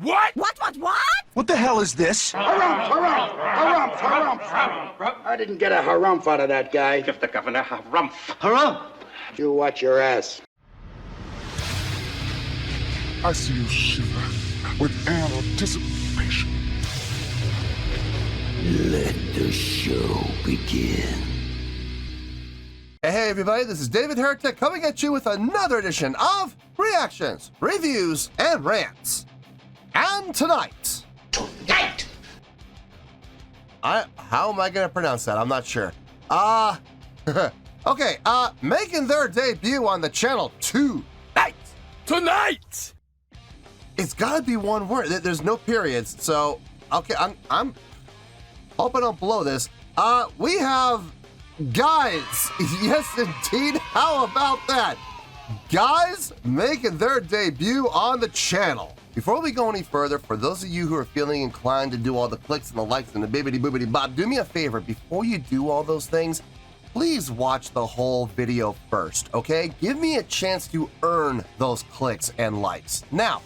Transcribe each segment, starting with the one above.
What? What? What the hell is this? Harumph. I didn't get a harumph out of that guy. Give the governor harumph. Harumph! You watch your ass. I see you shiver with anticipation. Let the show begin. Hey everybody, this is David Heretic coming at you with another edition of Reactions, Reviews, and Rants. And tonight... how am I going to pronounce that? I'm not sure. Okay, making their debut on the channel tonight! It's gotta be one word. There's no periods, so... Okay, I'm hoping I'll blow this. We have... GYZE! Yes, indeed. How about that? GYZE making their debut on the channel. Before we go any further, for those of you who are feeling inclined to do all the clicks and the likes and the bibbity boobity bob, do me a favor. Before you do all those things, please watch the whole video first, okay? Give me a chance to earn those clicks and likes. Now,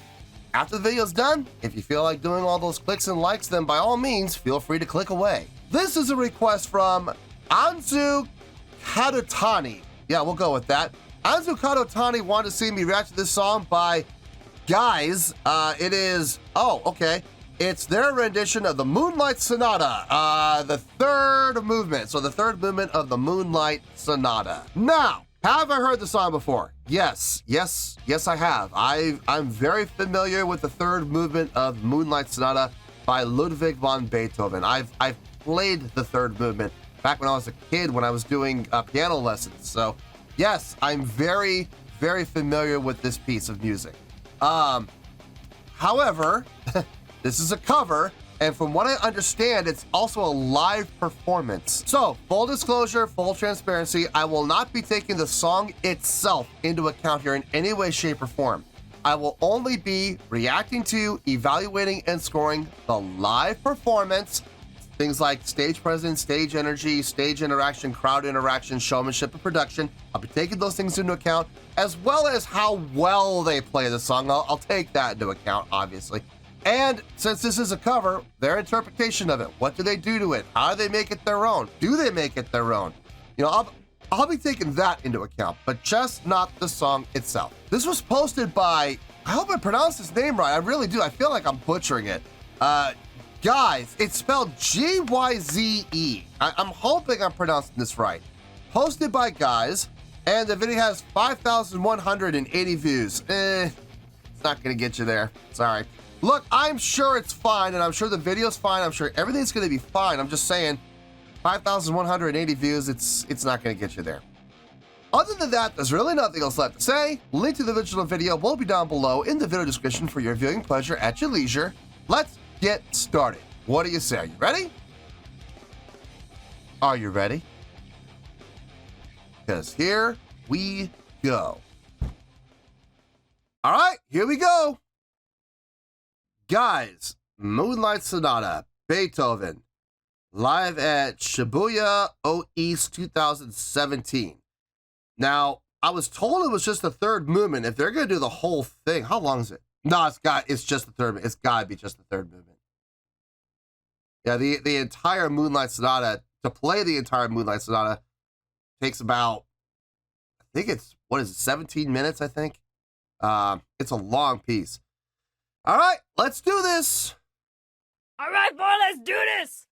after the video's done, if you feel like doing all those clicks and likes, then by all means, feel free to click away. This is a request from Anzu Kadotani. Yeah, we'll go with that. Anzu Kadotani wanted to see me react to this song by GYZE. It is, it's their rendition of the Moonlight Sonata, the third movement. So the third movement of the Moonlight Sonata. Now, have I heard the song before? Yes, I have. I'm very familiar with the third movement of Moonlight Sonata by Ludwig van Beethoven. I've played the third movement back when I was a kid when I was doing piano lessons. So yes, I'm very, very familiar with this piece of music. However, this is a cover, and from what I understand, it's also a live performance. So, full disclosure, full transparency, I will not be taking the song itself into account here in any way, shape, or form. I will only be reacting to, evaluating, and scoring the live performance. Things like stage presence, stage energy, stage interaction, crowd interaction, showmanship, and production. I'll be taking those things into account, as well as how well they play the song. I'll take that into account, obviously. And since this is a cover, their interpretation of it, what do they do to it? How do they make it their own? Do they make it their own? You know, I'll be taking that into account, but just not the song itself. This was posted by, I hope I pronounced his name right. I really do. I feel like I'm butchering it. GYZE, it's spelled G-Y-Z-E. I'm hoping I'm pronouncing this right. Posted by GYZE, and the video has 5,180 views. It's not gonna get you there. Sorry. Look, I'm sure it's fine, and I'm sure the video's fine. I'm sure everything's gonna be fine. I'm just saying, 5,180 views, it's not gonna get you there. Other than that, there's really nothing else left to say. Link to the original video will be down below in the video description for your viewing pleasure at your leisure. Let's get started. What do you say? Are you ready? Are you ready? Because here we go. All right, here we go. GYZE, Moonlight Sonata, Beethoven, live at Shibuya East 2017. Now, I was told it was just the third movement. If they're going to do the whole thing, how long is it? No, it's just the third. It's got to be just the third movement. Yeah, the entire Moonlight Sonata, to play the entire Moonlight Sonata takes about, I think it's, 17 minutes, I think? It's a long piece. All right, let's do this. All right, boy, let's do this.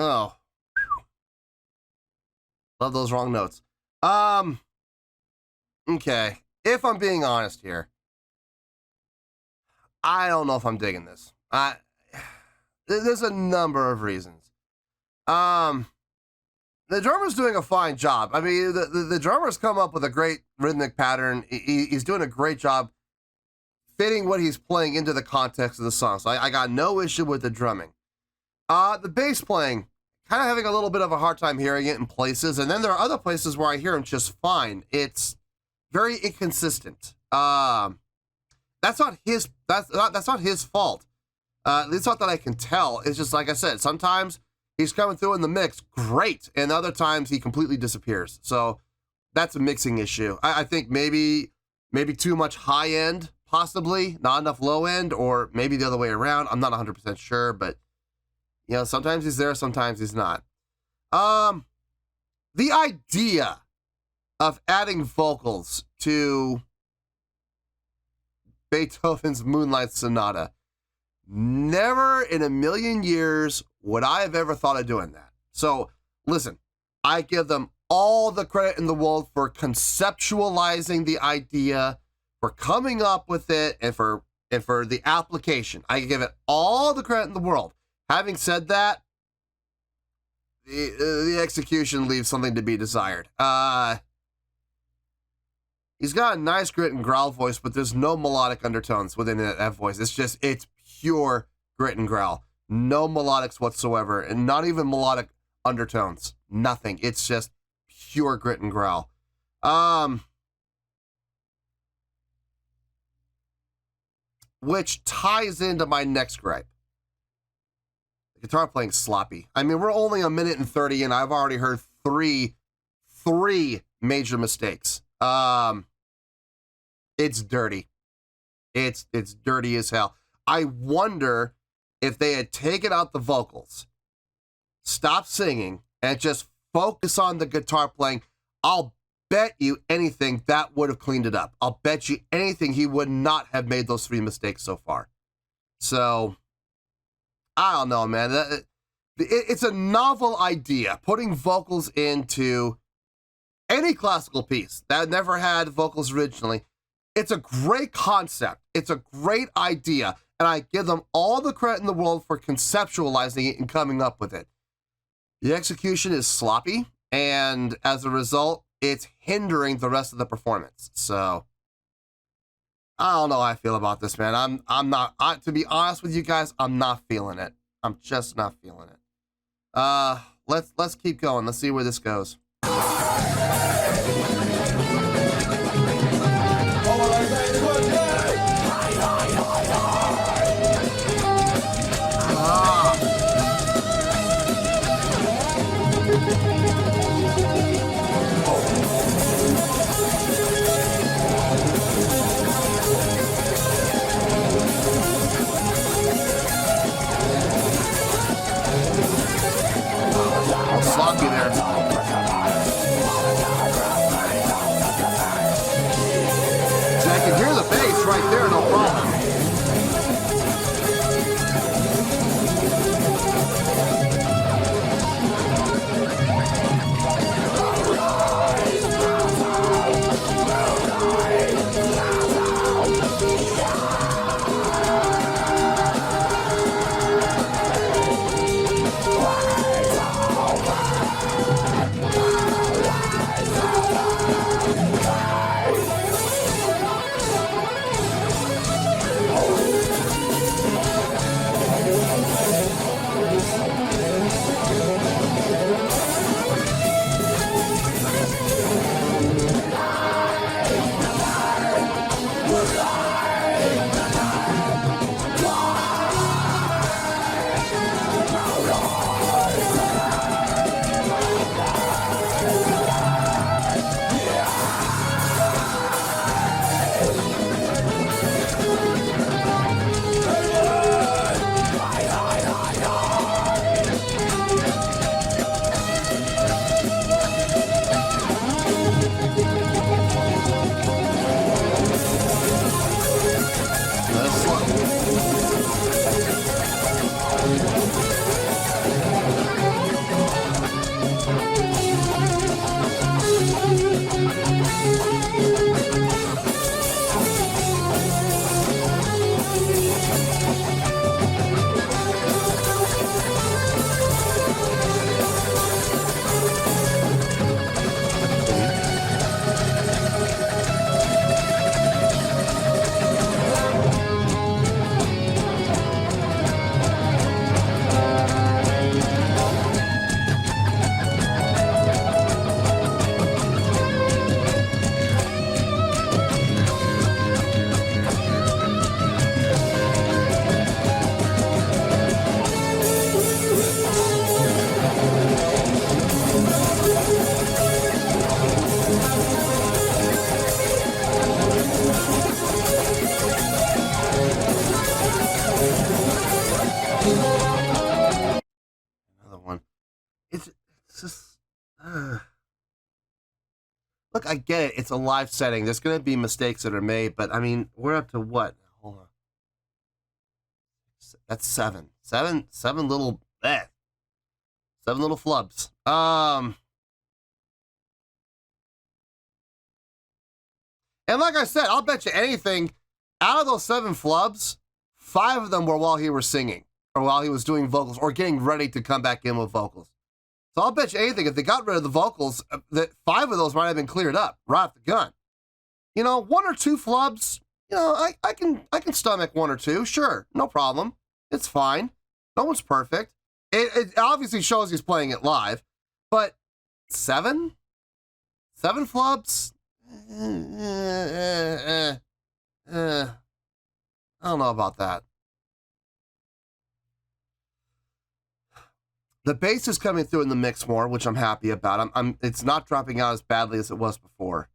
Oh. Love those wrong notes. Okay. If I'm being honest here, I don't know if I'm digging this. There's a number of reasons. The drummer's doing a fine job. I mean, the drummer's come up with a great rhythmic pattern. He's doing a great job fitting what he's playing into the context of the song. So I got no issue with the drumming. The bass playing, kind of having a little bit of a hard time hearing it in places. And then there are other places where I hear him just fine. It's very inconsistent. That's not his fault. It's not that I can tell. It's just like I said, sometimes he's coming through in the mix great, and other times he completely disappears. So that's a mixing issue. I think maybe too much high end, possibly, not enough low end, or maybe the other way around. I'm not 100% sure, but you know, sometimes he's there, sometimes he's not. The idea of adding vocals to Beethoven's Moonlight Sonata, never in a million years would I have ever thought of doing that. So listen, I give them all the credit in the world for conceptualizing the idea, for coming up with it, and for the application. I give it all the credit in the world. Having said that, the execution leaves something to be desired. He's got a nice grit and growl voice, but there's no melodic undertones within that voice. It's pure grit and growl. No melodics whatsoever, and not even melodic undertones. Nothing. It's just pure grit and growl. Which ties into my next gripe. The guitar playing sloppy. I mean, we're only a minute and 30 and I've already heard three major mistakes. It's dirty. It's dirty as hell. I wonder if they had taken out the vocals, stopped singing, and just focus on the guitar playing. I'll bet you anything that would have cleaned it up. I'll bet you anything he would not have made those 3 mistakes so far. So, I don't know, man. It's a novel idea, putting vocals into any classical piece that never had vocals originally. It's a great concept. It's a great idea. And I give them all the credit in the world for conceptualizing it and coming up with it. The execution is sloppy, and as a result, it's hindering the rest of the performance. So, I don't know how I feel about this, man. I'm not, to be honest with you guys, I'm not feeling it. I'm just not feeling it. Let's keep going. Let's see where this goes. Sloppy there. See, I can hear the bass right there, no problem. look, I get it. It's a live setting. There's going to be mistakes that are made, but I mean, we're up to what? Hold on. That's seven little, 7 little flubs. And like I said, I'll bet you anything, out of those 7 flubs, 5 of them were while he was singing, or while he was doing vocals, or getting ready to come back in with vocals. So I'll bet you anything, if they got rid of the vocals, that 5 of those might have been cleared up right off the gun. You know, 1 or 2 flubs, you know, I can stomach 1 or 2, sure, no problem. It's fine. No one's perfect. It obviously shows he's playing it live, but 7 flubs? I don't know about that. The bass is coming through in the mix more, which I'm happy about. It's not dropping out as badly as it was before.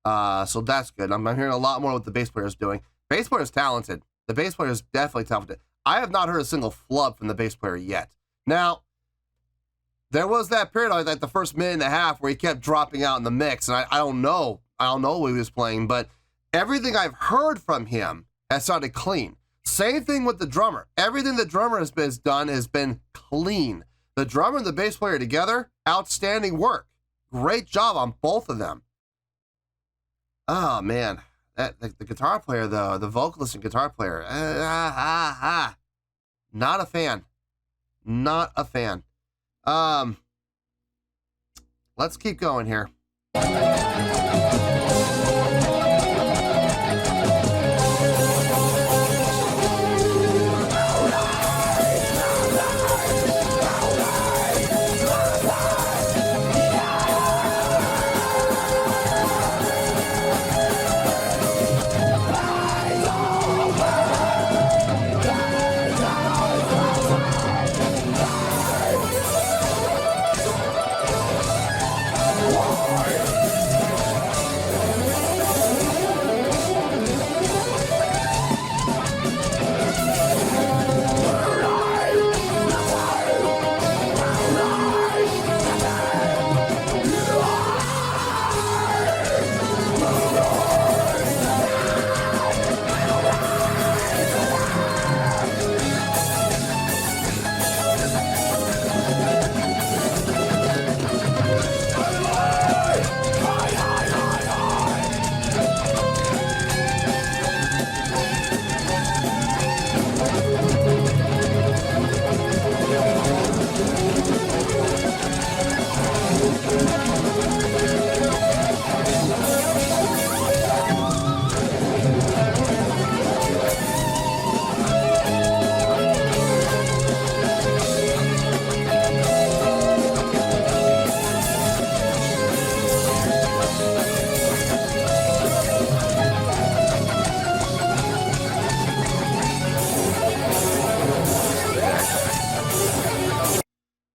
So that's good. I'm hearing a lot more what the bass player is doing. Bass player is talented. The bass player is definitely talented. I have not heard a single flub from the bass player yet. Now, there was that period, like the first minute and a half, where he kept dropping out in the mix, and I don't know. I don't know what he was playing, but everything I've heard from him has sounded clean. Same thing with the drummer. Everything the drummer has done has been clean. The drummer and the bass player together, outstanding work. Great job on both of them. Oh, man. The guitar player, though, the vocalist and guitar player, not a fan. Not a fan. Let's keep going here.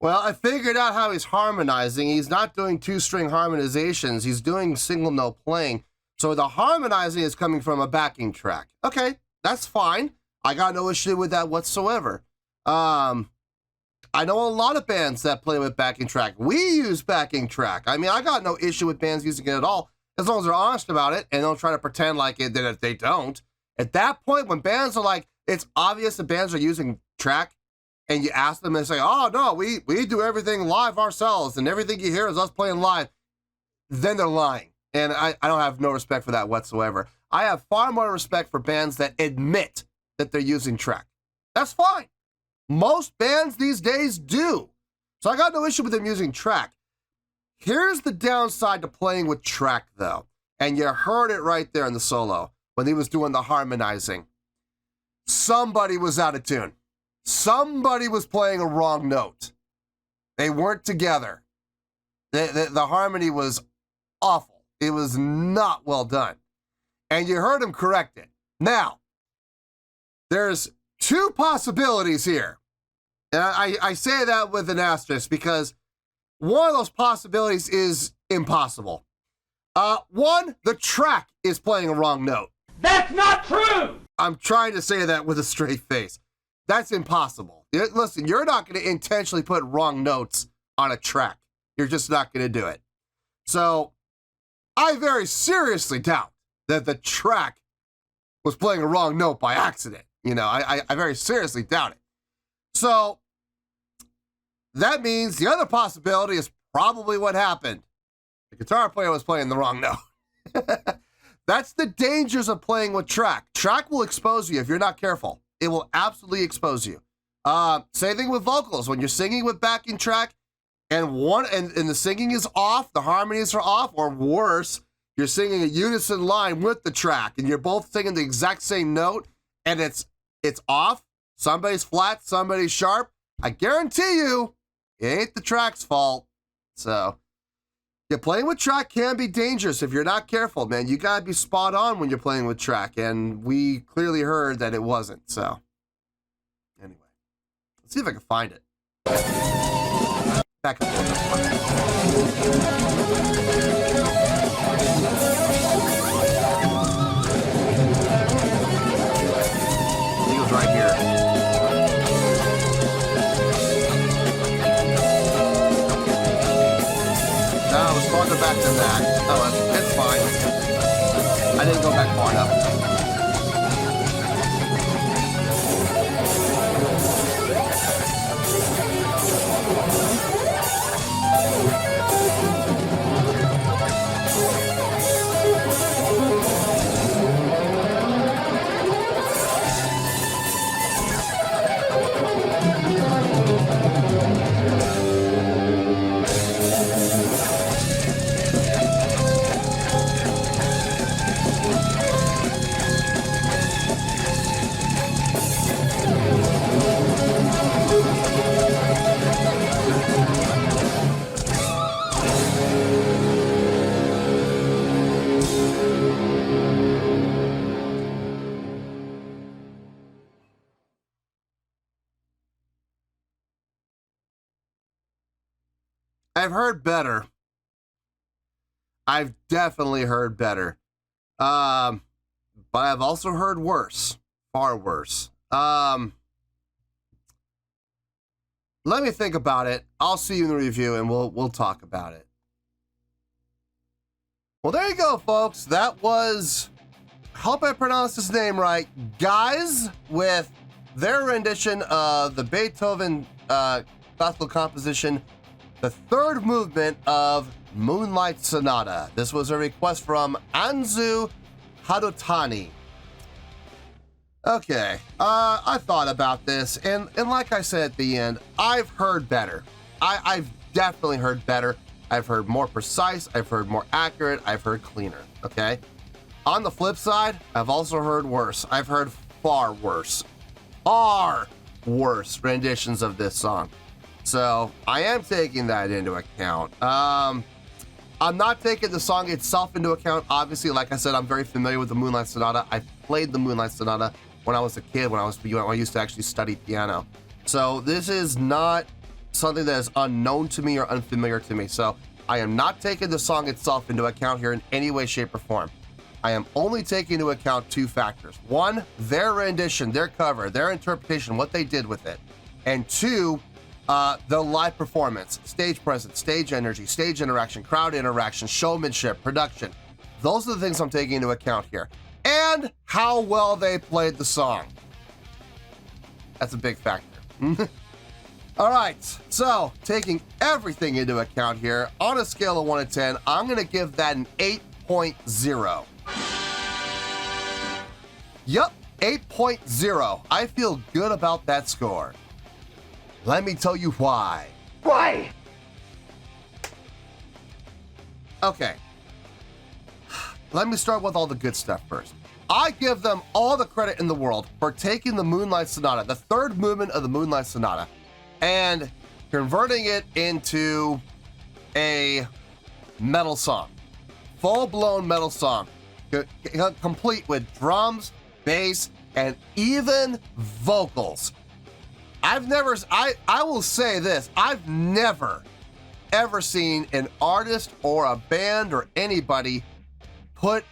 Well, I figured out how he's harmonizing. He's not doing 2-string harmonizations. He's doing single note playing. So the harmonizing is coming from a backing track. Okay, that's fine. I got no issue with that whatsoever. I know a lot of bands that play with backing track. We use backing track. I mean, I got no issue with bands using it at all, as long as they're honest about it and don't try to pretend like it, that if they don't. At that point, when bands are like, it's obvious that bands are using track, and you ask them and say, oh, no, we do everything live ourselves, and everything you hear is us playing live, then they're lying. And I don't have no respect for that whatsoever. I have far more respect for bands that admit that they're using track. That's fine. Most bands these days do. So I got no issue with them using track. Here's the downside to playing with track, though. And you heard it right there in the solo when he was doing the harmonizing. Somebody was out of tune. Somebody was playing a wrong note. They weren't together. The harmony was awful. It was not well done. And you heard him correct it. Now, there's 2 possibilities here. And I say that with an asterisk because one of those possibilities is impossible. 1, the track is playing a wrong note. That's not true! I'm trying to say that with a straight face. That's impossible. Listen, you're not going to intentionally put wrong notes on a track. You're just not going to do it. So I very seriously doubt that the track was playing a wrong note by accident. You know, I very seriously doubt it. So that means the other possibility is probably what happened. The guitar player was playing the wrong note. That's the dangers of playing with track. Track will expose you if you're not careful. It will absolutely expose you. Same thing with vocals. When you're singing with backing track and the singing is off, the harmonies are off, or worse, you're singing a unison line with the track and you're both singing the exact same note and it's off. Somebody's flat, somebody's sharp. I guarantee you, it ain't the track's fault. So, yeah, playing with track can be dangerous if you're not careful, man. You gotta be spot on when you're playing with track, and we clearly heard that it wasn't. So, anyway, let's see if I can find it. Back up. He was right here. No, it was farther back than that. Oh, it's fine. I didn't go back far enough. I've heard better. I've definitely heard better. But I've also heard worse. Far worse. Let me think about it. I'll see you in the review and we'll talk about it. Well, there you go, folks. That was, I hope I pronounced his name right, GYZE with their rendition of the Beethoven classical composition, the third movement of Moonlight Sonata. This was a request from Anzu Hadotani. Okay, I thought about this, and like I said at the end, I've heard better. I've definitely heard better. I've heard more precise, I've heard more accurate, I've heard cleaner, okay? On the flip side, I've also heard worse. I've heard far worse renditions of this song. So I am taking that into account. I'm not taking the song itself into account. Obviously, like I said, I'm very familiar with the Moonlight Sonata. I played the Moonlight Sonata when I was a kid, when I used to actually study piano. So this is not something that is unknown to me or unfamiliar to me. So I am not taking the song itself into account here in any way, shape, or form. I am only taking into account two factors. One, their rendition, their cover, their interpretation, what they did with it. And two, the live performance, stage presence, stage energy, stage interaction, crowd interaction, showmanship, production. Those are the things I'm taking into account here. And how well they played the song. That's a big factor. All right, so taking everything into account here, on a scale of 1 to 10, I'm going to give that an 8.0. Yup, 8.0. I feel good about that score. Let me tell you why. Why? Okay. Let me start with all the good stuff first. I give them all the credit in the world for taking the Moonlight Sonata, the third movement of the Moonlight Sonata, and converting it into a metal song. Full-blown metal song. Complete with drums, bass, and even vocals. I will say this, I've never, ever seen an artist or a band or anybody put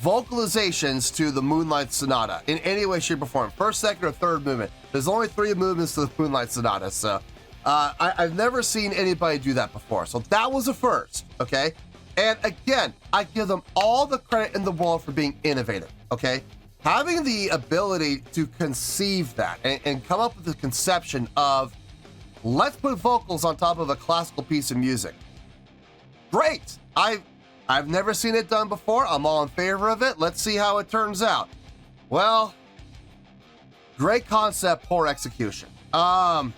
vocalizations to the Moonlight Sonata in any way, shape, or form. First, second, or third movement. There's only 3 movements to the Moonlight Sonata, so I've never seen anybody do that before. So that was a first, okay? And again, I give them all the credit in the world for being innovative, okay? Having the ability to conceive that and come up with the conception of, let's put vocals on top of a classical piece of music. Great. I've never seen it done before. I'm all in favor of it. Let's see how it turns out. Well, great concept, poor execution. The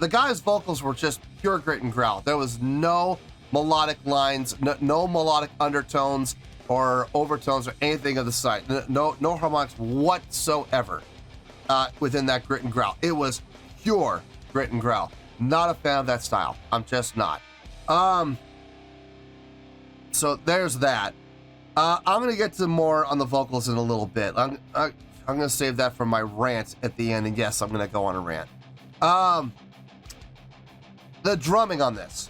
guy's vocals were just pure grit and growl. There was no melodic lines, no melodic undertones or overtones or anything of the site. No harmonics whatsoever within that grit and growl. It was pure grit and growl. Not a fan of that style. I'm just not. So there's that. I'm gonna get to more on the vocals in a little bit. I'm gonna save that for my rant at the end, and yes, I'm gonna go on a rant. The drumming on this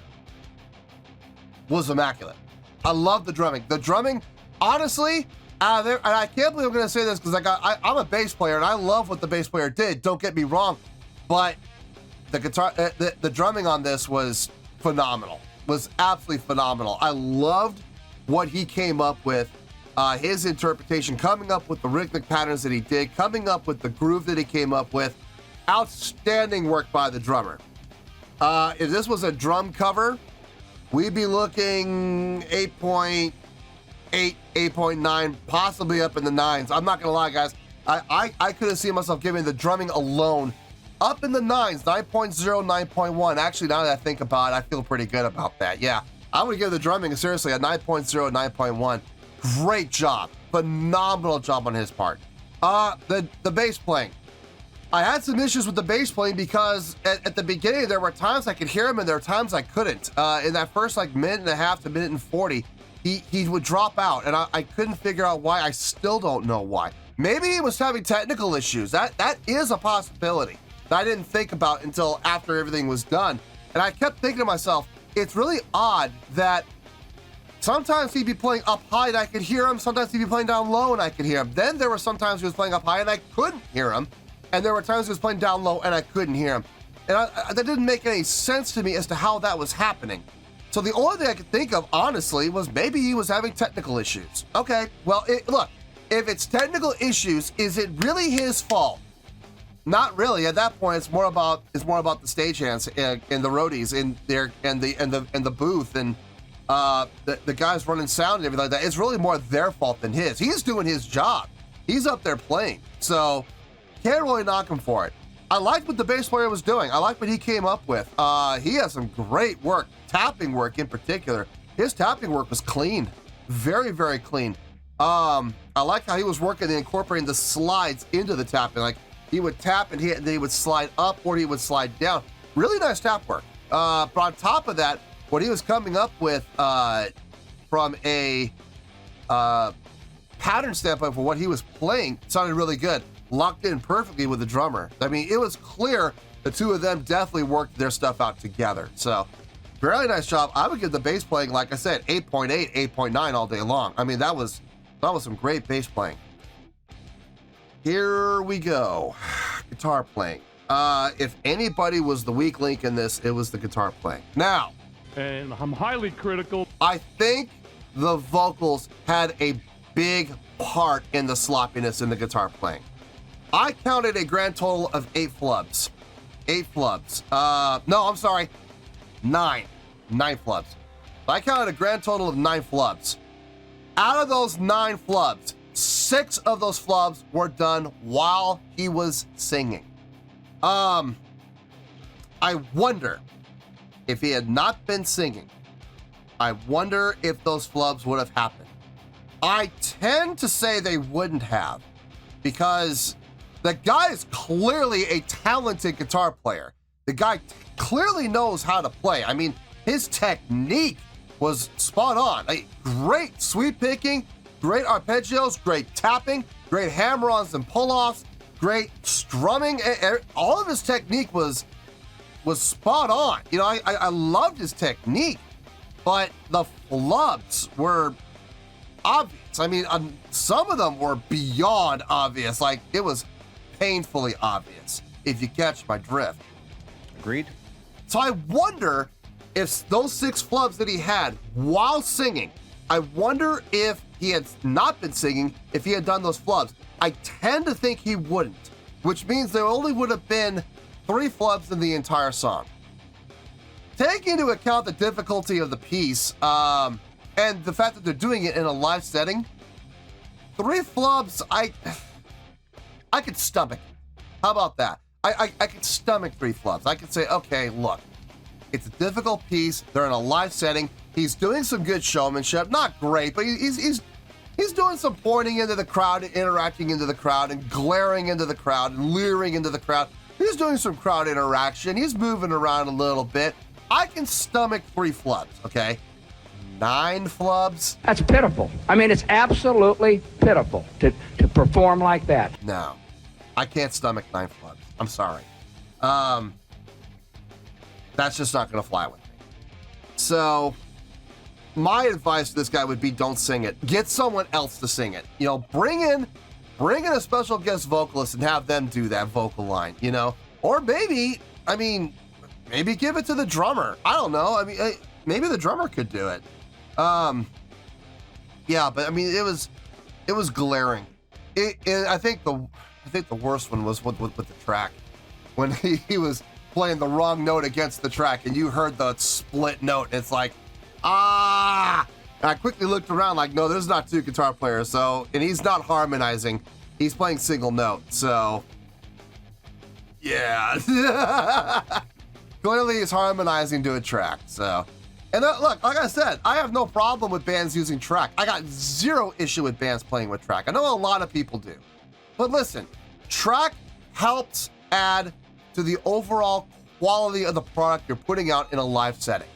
was immaculate. I love the drumming. The drumming, honestly, and I can't believe I'm gonna say this because I'm a bass player and I love what the bass player did. Don't get me wrong, but the guitar, the drumming on this was phenomenal. Was absolutely phenomenal. I loved what he came up with, his interpretation, coming up with the rhythmic patterns that he did, coming up with the groove that he came up with. Outstanding work by the drummer. If this was a drum cover, we'd be looking 8.8, 8.9, possibly up in the 9s. I'm not gonna lie, guys. I could have seen myself giving the drumming alone up in the 9s, 9.0, 9.1. Actually, now that I think about it, I feel pretty good about that. Yeah, I would give the drumming, seriously, a 9.0, 9.1. Great job. Phenomenal job on his part. The bass playing. I had some issues with the bass playing because at the beginning, there were times I could hear him and there were times I couldn't. In that first minute and a half to minute and 40, he would drop out and I couldn't figure out why. I still don't know why. Maybe he was having technical issues. That is a possibility that I didn't think about until after everything was done. And I kept thinking to myself, it's really odd that sometimes he'd be playing up high and I could hear him. Sometimes he'd be playing down low and I could hear him. Then there were sometimes he was playing up high and I couldn't hear him. And there were times he was playing down low and I couldn't hear him. And that didn't make any sense to me as to how that was happening. So the only thing I could think of, honestly, was maybe he was having technical issues. Okay, well, look, if it's technical issues, is it really his fault? Not really. At that point, it's more about the stagehands and the roadies in there and the booth and the guys running sound and everything like that. It's really more their fault than his. He's doing his job. He's up there playing. So can't really knock him for it. I liked what the bass player was doing. I liked what he came up with. He has some great work, tapping work in particular. His tapping work was clean, very, very clean. I like how he was working and incorporating the slides into the tapping. Like he would tap and then he would slide up or he would slide down. Really nice tap work. But on top of that, what he was coming up with from a pattern standpoint for what he was playing sounded really good. Locked in perfectly with the drummer. I mean, it was clear the two of them definitely worked their stuff out together. So, really nice job. I would give the bass playing, like I said, 8.8, 8.9 all day long. I mean, that was some great bass playing. Here we go. Guitar playing. If anybody was the weak link in this, it was the guitar playing. Now, and I'm highly critical. I think the vocals had a big part in the sloppiness in the guitar playing. I counted a grand total of 8 flubs. 8 flubs. No, I'm sorry. 9. 9 flubs. I counted a grand total of 9 flubs. Out of those 9 flubs, 6 of those flubs were done while he was singing. I wonder if he had not been singing, I wonder if those flubs would have happened. I tend to say they wouldn't have because the guy is clearly a talented guitar player. The guy clearly knows how to play. I mean, his technique was spot on. Great sweep picking, great arpeggios, great tapping, great hammer-ons and pull-offs, great strumming. All of his technique was spot on. You know, I loved his technique, but the flubs were obvious. I mean, some of them were beyond obvious. Like, it was painfully obvious, if you catch my drift. Agreed. So I wonder if those 6 flubs that he had while singing, I wonder if he had not been singing, if he had done those flubs. I tend to think he wouldn't, which means there only would have been 3 flubs in the entire song. Taking into account the difficulty of the piece and the fact that they're doing it in a live setting, 3 flubs, I could stomach. How about that? I could stomach 3 flubs. I could say, okay, look, it's a difficult piece. They're in a live setting. He's doing some good showmanship. Not great, but he's doing some pointing into the crowd and interacting into the crowd and glaring into the crowd and leering into the crowd. He's doing some crowd interaction. He's moving around a little bit. I can stomach 3 flubs, okay? 9 flubs? That's pitiful. I mean, it's absolutely pitiful to perform like that. No, I can't stomach 9 flubs. I'm sorry. That's just not going to fly with me. So my advice to this guy would be don't sing it. Get someone else to sing it. You know, bring in a special guest vocalist and have them do that vocal line, you know? Or maybe give it to the drummer. I don't know. I mean, maybe the drummer could do it. Yeah, but I mean, it was glaring. I think the worst one was with the track, when he was playing the wrong note against the track, and you heard the split note. It's like, ah! And I quickly looked around, like, no, there's not 2 guitar players. So, and he's not harmonizing. He's playing single note. So, yeah. Clearly, he's harmonizing to a track. So, and look, like I said, I have no problem with bands using track. I got 0 issue with bands playing with track. I know a lot of people do. But listen, track helps add to the overall quality of the product you're putting out in a live setting.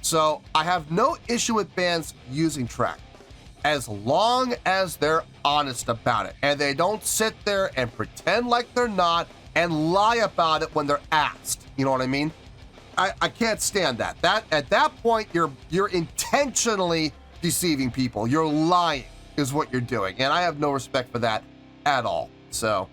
So I have no issue with bands using track, as long as they're honest about it and they don't sit there and pretend like they're not and lie about it when they're asked. You know what I mean? I can't stand that. At that point, you're intentionally deceiving people. You're lying is what you're doing, and I have no respect for that at all. So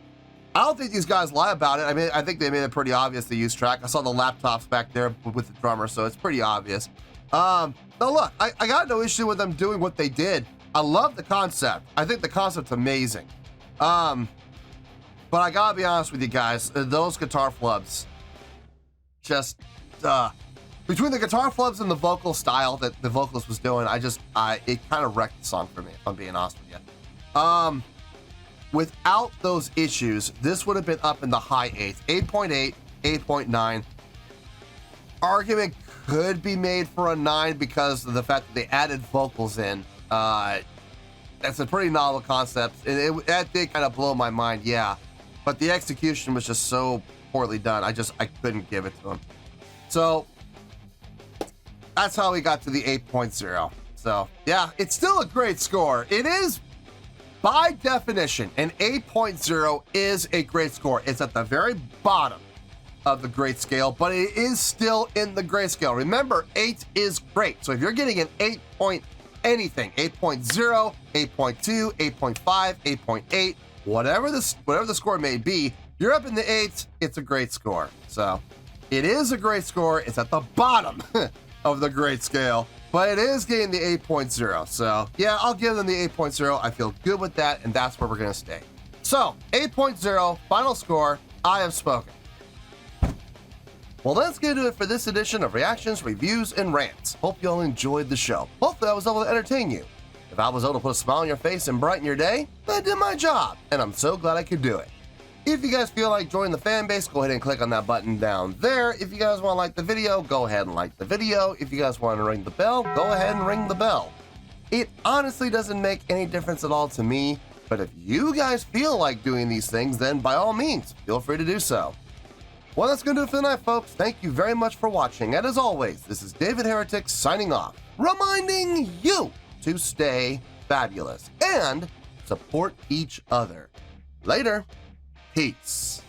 I don't think these guys lie about it. I mean, I think they made it pretty obvious they use track. I saw the laptops back there with the drummer, so it's pretty obvious. Now look, I got no issue with them doing what they did. I love the concept. I think the concept's amazing. But I gotta be honest with you guys, those guitar flubs, just between the guitar flubs and the vocal style that the vocalist was doing, it kind of wrecked the song for me, if I'm being honest with you. Without those issues, this would have been up in the high 8s, 8.8, 8.9. Argument could be made for a 9 because of the fact that they added vocals in. That's a pretty novel concept. That did kind of blow my mind, yeah. But the execution was just so poorly done. I couldn't give it to him. So that's how we got to the 8.0. So yeah, it's still a great score. It is, by definition, an 8.0 is a great score. It's at the very bottom of the great scale, but it is still in the great scale. Remember, 8 is great. So if you're getting an 8 point anything, 8.0, 8.2, 8.5, 8.8, whatever the score may be, you're up in the 8s, it's a great score. So it is a great score. It's at the bottom of the great scale, but it is getting the 8.0. So yeah, I'll give them the 8.0. I feel good with that, and that's where we're gonna stay. So 8.0, final score, I have spoken. Well, that's going to do it for this edition of Reactions, Reviews, and Rants. Hope you all enjoyed the show. Hopefully I was able to entertain you. If I was able to put a smile on your face and brighten your day, I did my job, and I'm so glad I could do it. If you guys feel like joining the fan base, go ahead and click on that button down there. If you guys want to like the video, go ahead and like the video. If you guys want to ring the bell, go ahead and ring the bell. It honestly doesn't make any difference at all to me, but if you guys feel like doing these things, then by all means, feel free to do so. Well, that's going to do it for the night, folks. Thank you very much for watching. And as always, this is David Heretic signing off, reminding you to stay fabulous and support each other. Later. Peace.